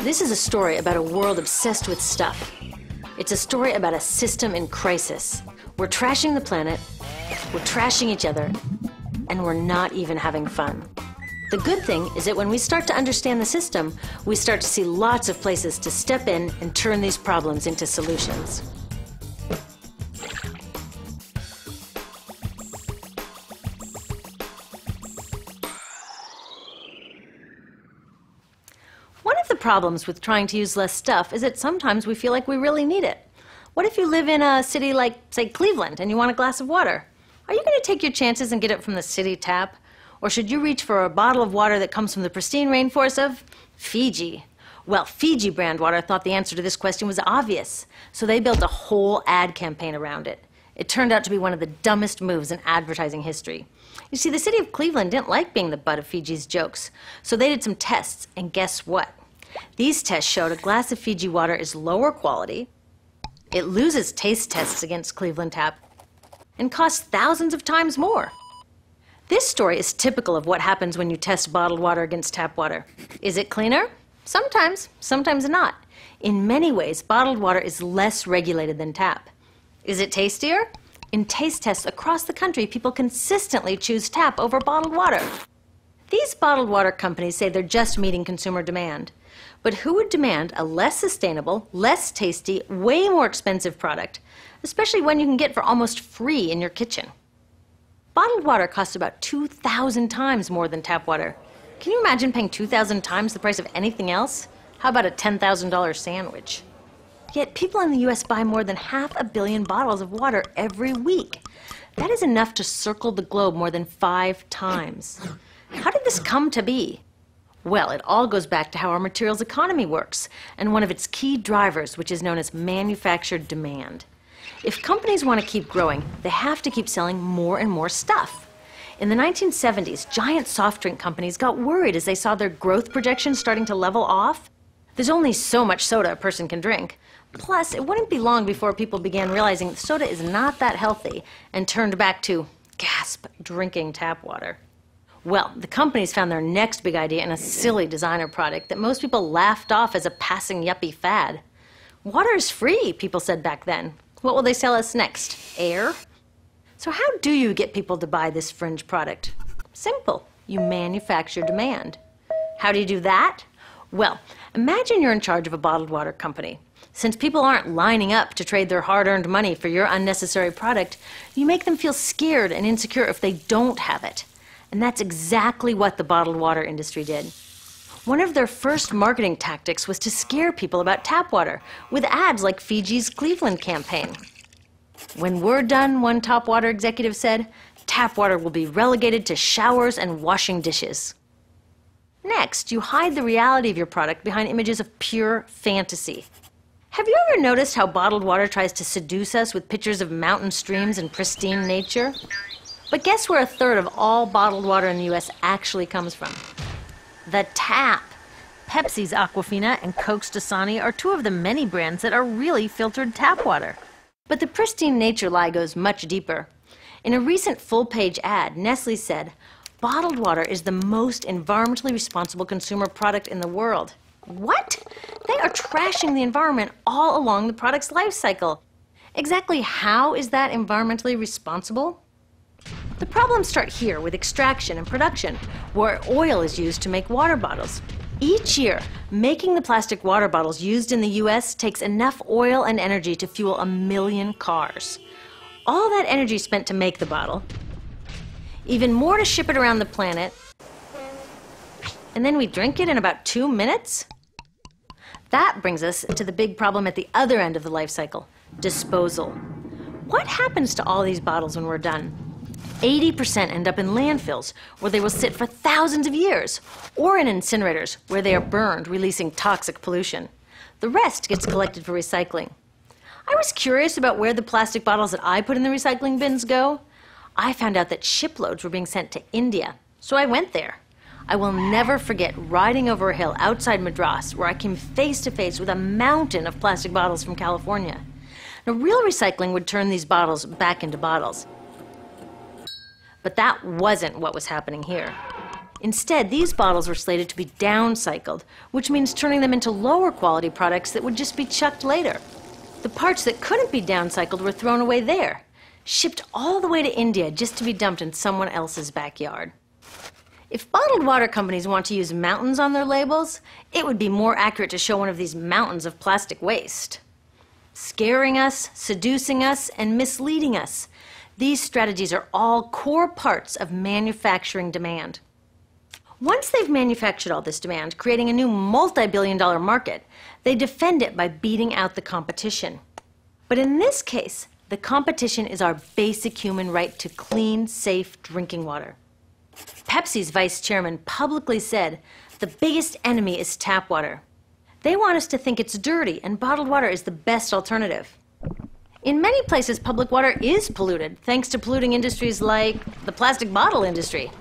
This is a story about a world obsessed with stuff. It's a story about a system in crisis. We're trashing the planet, we're trashing each other, and we're not even having fun. The good thing is that when we start to understand the system, we start to see lots of places to step in and turn these problems into solutions. One of the problems with trying to use less stuff is that sometimes we feel like we really need it. What if you live in a city like, say, Cleveland, and you want a glass of water? Are you going to take your chances and get it from the city tap? Or should you reach for a bottle of water that comes from the pristine rainforest of Fiji? Well, Fiji brand water thought the answer to this question was obvious, so they built a whole ad campaign around it. It turned out to be one of the dumbest moves in advertising history. You see, the city of Cleveland didn't like being the butt of Fiji's jokes, so they did some tests, and guess what? These tests showed a glass of Fiji water is lower quality, it loses taste tests against Cleveland Tap, and costs thousands of times more. This story is typical of what happens when you test bottled water against tap water. Is it cleaner? Sometimes, sometimes not. In many ways, bottled water is less regulated than tap. Is it tastier? In taste tests across the country, people consistently choose tap over bottled water. These bottled water companies say they're just meeting consumer demand. But who would demand a less sustainable, less tasty, way more expensive product, especially one you can get for almost free in your kitchen? Bottled water costs about 2,000 times more than tap water. Can you imagine paying 2,000 times the price of anything else? How about a $10,000 sandwich? Yet people in the US buy more than 500 million bottles of water every week. That is enough to circle the globe more than 5 times. How did this come to be? Well, it all goes back to how our materials economy works, and one of its key drivers, which is known as manufactured demand. If companies want to keep growing, they have to keep selling more and more stuff. In the 1970s, giant soft drink companies got worried as they saw their growth projections starting to level off. There's only so much soda a person can drink. Plus, it wouldn't be long before people began realizing that soda is not that healthy and turned back to, gasp, drinking tap water. Well, the companies found their next big idea in a silly designer product that most people laughed off as a passing yuppie fad. Water is free, people said back then. What will they sell us next? Air? So how do you get people to buy this fringe product? Simple. You manufacture demand. How do you do that? Well, imagine you're in charge of a bottled water company. Since people aren't lining up to trade their hard-earned money for your unnecessary product, you make them feel scared and insecure if they don't have it. And that's exactly what the bottled water industry did. One of their first marketing tactics was to scare people about tap water with ads like Fiji's Cleveland campaign. When we're done, one top water executive said, tap water will be relegated to showers and washing dishes. Next, you hide the reality of your product behind images of pure fantasy. Have you ever noticed how bottled water tries to seduce us with pictures of mountain streams and pristine nature? But guess where 1/3 of all bottled water in the US actually comes from? The tap. Pepsi's Aquafina and Coke's Dasani are 2 of the many brands that are really filtered tap water. But the pristine nature lie goes much deeper. In a recent full-page ad, Nestle said, bottled water is the most environmentally responsible consumer product in the world. What? They are trashing the environment all along the product's life cycle. Exactly how is that environmentally responsible? The problems start here with extraction and production, where oil is used to make water bottles. Each year, making the plastic water bottles used in the US takes enough oil and energy to fuel 1 million cars. All that energy spent to make the bottle, even more to ship it around the planet, and then we drink it in about 2 minutes? That brings us to the big problem at the other end of the life cycle, disposal. What happens to all these bottles when we're done? 80% end up in landfills, where they will sit for thousands of years, or in incinerators, where they are burned, releasing toxic pollution. The rest gets collected for recycling. I was curious about where the plastic bottles that I put in the recycling bins go. I found out that shiploads were being sent to India, so I went there. I will never forget riding over a hill outside Madras, where I came face to face with a mountain of plastic bottles from California. Now, real recycling would turn these bottles back into bottles. But that wasn't what was happening here. Instead, these bottles were slated to be downcycled, which means turning them into lower quality products that would just be chucked later. The parts that couldn't be downcycled were thrown away there, shipped all the way to India just to be dumped in someone else's backyard. If bottled water companies want to use mountains on their labels, it would be more accurate to show one of these mountains of plastic waste. Scaring us, seducing us, and misleading us. These strategies are all core parts of manufacturing demand. Once they've manufactured all this demand, creating a new multi-billion-dollar market, they defend it by beating out the competition. But in this case, the competition is our basic human right to clean, safe drinking water. Pepsi's vice chairman publicly said, "The biggest enemy is tap water." They want us to think it's dirty and bottled water is the best alternative. In many places, public water is polluted, thanks to polluting industries like the plastic bottle industry.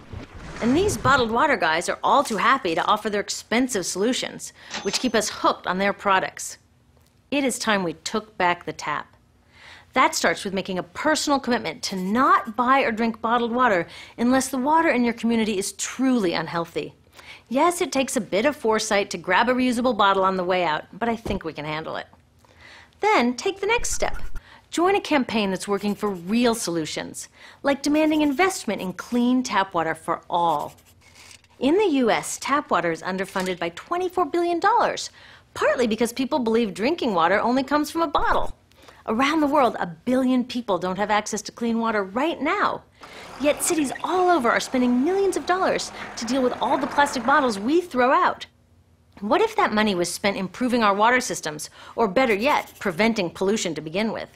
And these bottled water guys are all too happy to offer their expensive solutions, which keep us hooked on their products. It is time we took back the tap. That starts with making a personal commitment to not buy or drink bottled water unless the water in your community is truly unhealthy. Yes, it takes a bit of foresight to grab a reusable bottle on the way out, but I think we can handle it. Then take the next step. Join a campaign that's working for real solutions, like demanding investment in clean tap water for all. In the U.S., tap water is underfunded by $24 billion, partly because people believe drinking water only comes from a bottle. Around the world, 1 billion people don't have access to clean water right now. Yet cities all over are spending millions of dollars to deal with all the plastic bottles we throw out. What if that money was spent improving our water systems, or better yet, preventing pollution to begin with?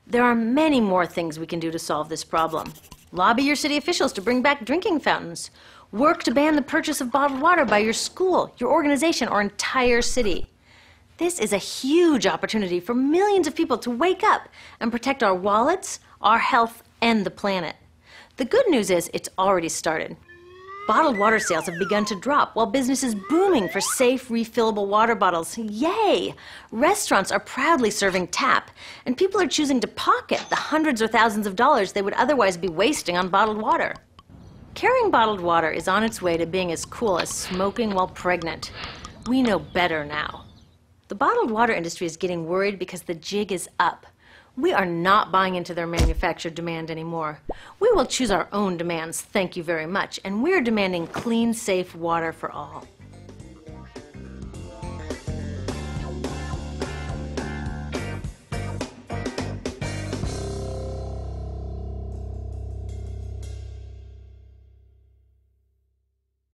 There are many more things we can do to solve this problem. Lobby your city officials to bring back drinking fountains. Work to ban the purchase of bottled water by your school, your organization, or entire city. This is a huge opportunity for millions of people to wake up and protect our wallets, our health, and the planet. The good news is it's already started. Bottled water sales have begun to drop while business is booming for safe, refillable water bottles. Yay! Restaurants are proudly serving tap, and people are choosing to pocket the hundreds or thousands of dollars they would otherwise be wasting on bottled water. Carrying bottled water is on its way to being as cool as smoking while pregnant. We know better now. The bottled water industry is getting worried because the jig is up. We are not buying into their manufactured demand anymore. We will choose our own demands, thank you very much, and we're demanding clean, safe water for all.